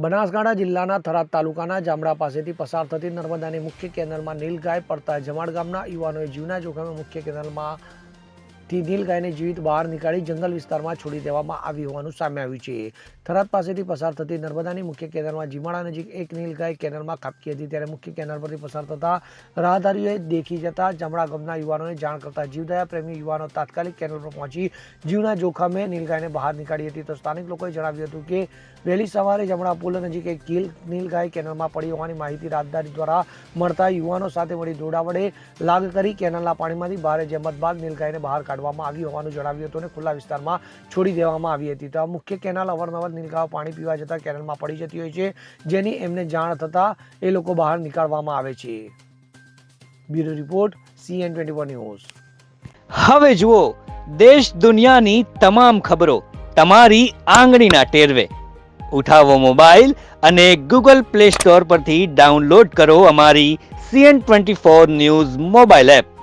બનાસકાંઠા જિલ્લાના થરાદ તાલુકાના જામડા પાસેથી પસાર થતી નર્મદાની મુખ્ય કેનાલમાં નીલગાય પડતા જમાડ ગામના યુવાનોએ જીવના જોખમે મુખ્ય કેનાલમાંથી નીલગાયને જીવિત બહાર નીકાળી જંગલ વિસ્તારમાં છોડી દેવામાં આવી હોવાનું સામે આવ્યું છે। થરાદ પાસેથી પસાર થતી નર્મદાની મુખ્ય કેનાલમાં જીમાડા નજીક એક નીલગાય કેનાલમાં ખાબકી હતી, ત્યારે મુખ્ય કેનાલ પરથી પસાર થતા રાહદારીઓએ દેખી જતા જામડા ગામના યુવાનોને જાણ કરતા જીવદયા પ્રેમી યુવાનો તાત્કાલિક કેનાલ પર પહોંચી જીવના જોખમે નીલગાયને બહાર નીકાળી હતી। તો સ્થાનિક લોકોએ જણાવ્યું હતું કે વહેલી સવારે જમણા પુલ નજીક એક નીલગાય કેનાલમાં પડી હોવાની માહિતી રાહદારી દ્વારા મળતા યુવાનો સાથે મળી દોડા વડે લાગ કરી કેનાલના પાણીમાંથી ભારે જહેમત બાદ નીલગાયને બહાર કાઢવામાં આવી હોવાનું જણાવ્યું હતું અને ખુલ્લા વિસ્તારમાં છોડી દેવામાં આવી હતી। તો આ મુખ્ય કેનાલ અવારનવાર નીલગાયો પાણી પીવા જતા કેનાલમાં પડી જતી હોય છે, જેની એમને જાણ થતા એ લોકો બહાર નીકાળવામાં આવે છે। Bureau report CN24 news. હવે જુઓ દેશ દુનિયાની તમામ ખબરો તમારી આંગળીના ટેરવે। ઉઠાવો મોબાઈલ અને Google Play Store પરથી ડાઉનલોડ કરો અમારી CN24 ન્યૂઝ મોબાઈલ એપ।